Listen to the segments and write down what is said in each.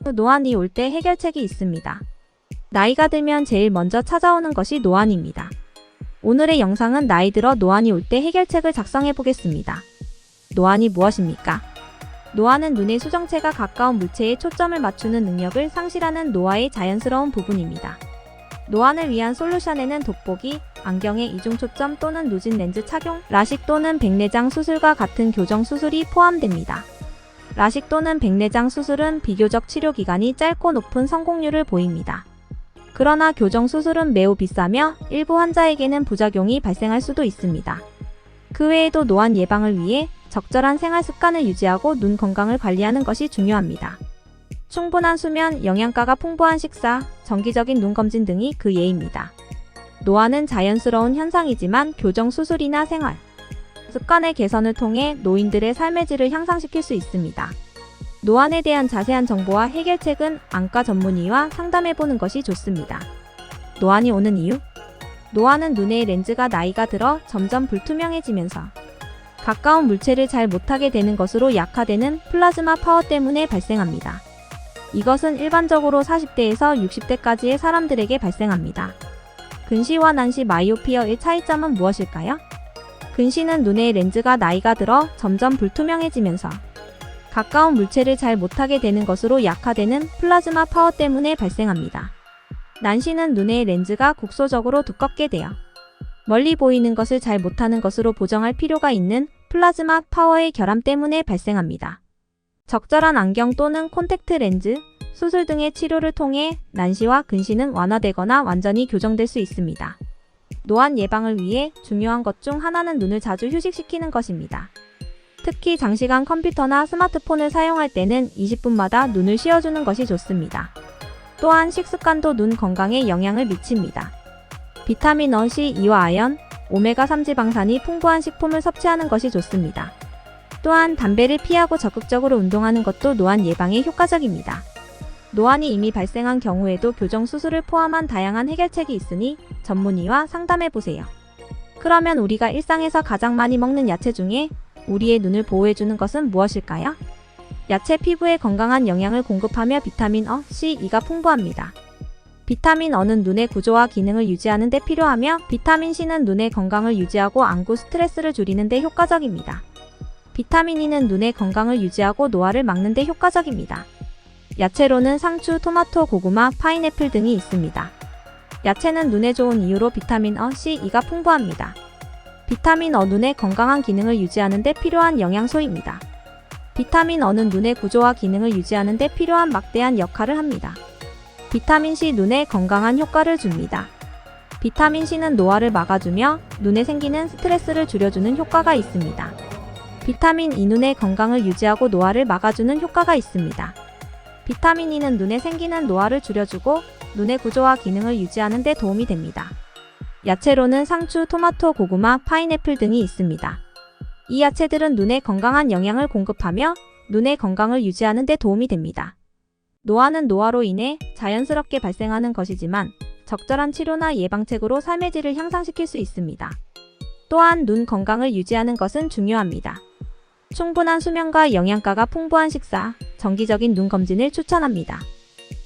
노안이 올 때 해결책이 있습니다. 나이가 들면 제일 먼저 찾아오는 것이 노안입니다. 오늘의 영상은 나이 들어 노안이 올 때 해결책을 작성해 보겠습니다. 노안이 무엇입니까? 노안은 눈의 수정체가 가까운 물체에 초점을 맞추는 능력을 상실하는 노화의 자연스러운 부분입니다. 노안을 위한 솔루션에는 돋보기, 안경의 이중초점 또는 누진 렌즈 착용, 라식 또는 백내장 수술과 같은 교정 수술이 포함됩니다. 라식 또는 백내장 수술은 비교적 치료 기간이 짧고 높은 성공률을 보입니다. 그러나 교정 수술은 매우 비싸며 일부 환자에게는 부작용이 발생할 수도 있습니다. 그 외에도 노안 예방을 위해 적절한 생활 습관을 유지하고 눈 건강을 관리하는 것이 중요합니다. 충분한 수면, 영양가가 풍부한 식사, 정기적인 눈 검진 등이 그 예입니다. 노안은 자연스러운 현상이지만 교정 수술이나 생활 습관의 개선을 통해 노인들의 삶의 질을 향상시킬 수 있습니다. 노안에 대한 자세한 정보와 해결책은 안과 전문의와 상담해보는 것이 좋습니다. 노안이 오는 이유? 노안은 눈의 렌즈가 나이가 들어 점점 불투명해지면서 가까운 물체를 잘 못하게 되는 것으로 약화되는 플라즈마 파워 때문에 발생합니다. 이것은 일반적으로 40대에서 60대까지의 사람들에게 발생합니다. 근시와 난시 마이오피아의 차이점은 무엇일까요? 근시는 눈의 렌즈가 나이가 들어 점점 불투명해지면서 가까운 물체를 잘 못하게 되는 것으로 약화되는 플라즈마 파워 때문에 발생합니다. 난시는 눈의 렌즈가 국소적으로 두껍게 되어 멀리 보이는 것을 잘 못하는 것으로 보정할 필요가 있는 플라즈마 파워의 결함 때문에 발생합니다. 적절한 안경 또는 콘택트 렌즈, 수술 등의 치료를 통해 난시와 근시는 완화되거나 완전히 교정될 수 있습니다. 노안 예방을 위해 중요한 것 중 하나는 눈을 자주 휴식시키는 것입니다. 특히 장시간 컴퓨터나 스마트폰을 사용할 때는 20분마다 눈을 쉬어주는 것이 좋습니다. 또한 식습관도 눈 건강에 영향을 미칩니다. 비타민 C, E와 아연, 오메가3 지방산이 풍부한 식품을 섭취하는 것이 좋습니다. 또한 담배를 피하고 적극적으로 운동하는 것도 노안 예방에 효과적입니다. 노안이 이미 발생한 경우에도 교정 수술을 포함한 다양한 해결책이 있으니 전문의와 상담해보세요. 그러면 우리가 일상에서 가장 많이 먹는 야채 중에 우리의 눈을 보호해주는 것은 무엇일까요? 야채 피부에 건강한 영양을 공급하며 비타민 C, E가 풍부합니다. 비타민 E는 눈의 구조와 기능을 유지하는 데 필요하며 비타민 C는 눈의 건강을 유지하고 안구 스트레스를 줄이는 데 효과적입니다. 비타민 E는 눈의 건강을 유지하고 노화를 막는 데 효과적입니다. 야채로는 상추, 토마토, 고구마, 파인애플 등이 있습니다. 야채는 눈에 좋은 이유로 비타민 C, E가 풍부합니다. 비타민 눈의 건강한 기능을 유지하는 데 필요한 영양소입니다. 비타민 E는 눈의 구조와 기능을 유지하는 데 필요한 막대한 역할을 합니다. 비타민 C 눈에 건강한 효과를 줍니다. 비타민 C는 노화를 막아주며 눈에 생기는 스트레스를 줄여주는 효과가 있습니다. 비타민 E 눈의 건강을 유지하고 노화를 막아주는 효과가 있습니다. 비타민 E는 눈에 생기는 노화를 줄여주고 눈의 구조와 기능을 유지하는 데 도움이 됩니다. 야채로는 상추, 토마토, 고구마, 파인애플 등이 있습니다. 이 야채들은 눈에 건강한 영양을 공급하며 눈의 건강을 유지하는 데 도움이 됩니다. 노화는 노화로 인해 자연스럽게 발생하는 것이지만 적절한 치료나 예방책으로 삶의 질을 향상시킬 수 있습니다. 또한 눈 건강을 유지하는 것은 중요합니다. 충분한 수면과 영양가가 풍부한 식사, 정기적인 눈 검진을 추천합니다.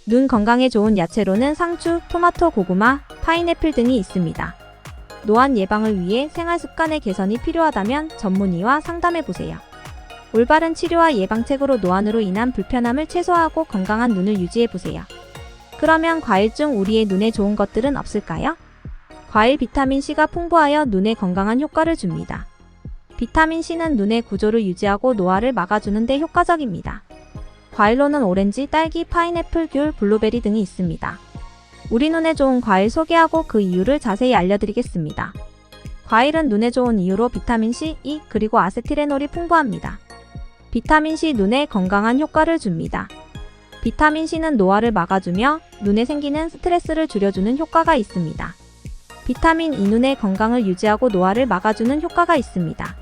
눈 건강에 좋은 야채로는 상추, 토마토, 고구마, 파인애플 등이 있습니다. 노안 예방을 위해 생활 습관의 개선이 필요하다면 전문의와 상담해보세요. 올바른 치료와 예방책으로 노안으로 인한 불편함을 최소화하고 건강한 눈을 유지해보세요. 그러면 과일 중 우리의 눈에 좋은 것들은 없을까요? 과일 비타민 C가 풍부하여 눈에 건강한 효과를 줍니다. 비타민 C는 눈의 구조를 유지하고 노화를 막아주는 데 효과적입니다. 과일로는 오렌지, 딸기, 파인애플, 귤, 블루베리 등이 있습니다. 우리 눈에 좋은 과일 소개하고 그 이유를 자세히 알려드리겠습니다. 과일은 눈에 좋은 이유로 비타민 C, E, 그리고 아세틸레놀이 풍부합니다. 비타민 C 눈에 건강한 효과를 줍니다. 비타민 C는 노화를 막아주며 눈에 생기는 스트레스를 줄여주는 효과가 있습니다. 비타민 E 눈의 건강을 유지하고 노화를 막아주는 효과가 있습니다.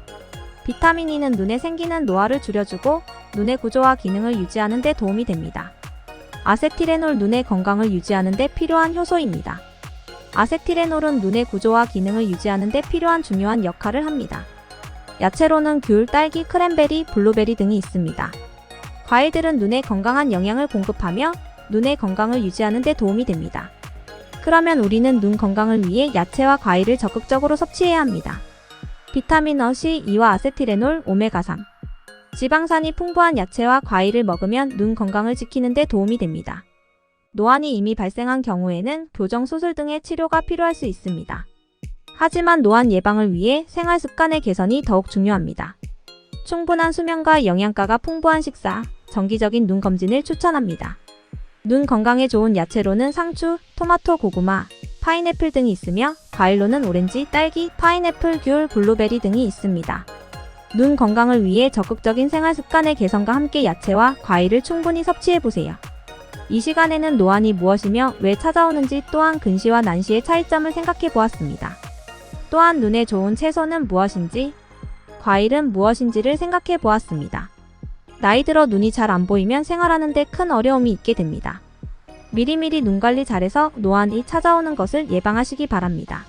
비타민 E는 눈에 생기는 노화를 줄여주고 눈의 구조와 기능을 유지하는 데 도움이 됩니다. 아세틸레놀 눈의 건강을 유지하는 데 필요한 효소입니다. 아세틸레놀은 눈의 구조와 기능을 유지하는 데 필요한 중요한 역할을 합니다. 야채로는 귤, 딸기, 크랜베리, 블루베리 등이 있습니다. 과일들은 눈에 건강한 영양을 공급하며 눈의 건강을 유지하는 데 도움이 됩니다. 그러면 우리는 눈 건강을 위해 야채와 과일을 적극적으로 섭취해야 합니다. 비타민 C, E와 아세틸레놀, 오메가3. 지방산이 풍부한 야채와 과일을 먹으면 눈 건강을 지키는 데 도움이 됩니다. 노안이 이미 발생한 경우에는 교정 수술 등의 치료가 필요할 수 있습니다. 하지만 노안 예방을 위해 생활 습관의 개선이 더욱 중요합니다. 충분한 수면과 영양가가 풍부한 식사, 정기적인 눈 검진을 추천합니다. 눈 건강에 좋은 야채로는 상추, 토마토, 고구마, 파인애플 등이 있으며 과일로는 오렌지, 딸기, 파인애플, 귤, 블루베리 등이 있습니다. 눈 건강을 위해 적극적인 생활 습관의 개선과 함께 야채와 과일을 충분히 섭취해보세요. 이 시간에는 노안이 무엇이며 왜 찾아오는지 또한 근시와 난시의 차이점을 생각해보았습니다. 또한 눈에 좋은 채소는 무엇인지, 과일은 무엇인지를 생각해보았습니다. 나이 들어 눈이 잘 안 보이면 생활하는 데 큰 어려움이 있게 됩니다. 미리미리 눈 관리 잘해서 노안이 찾아오는 것을 예방하시기 바랍니다.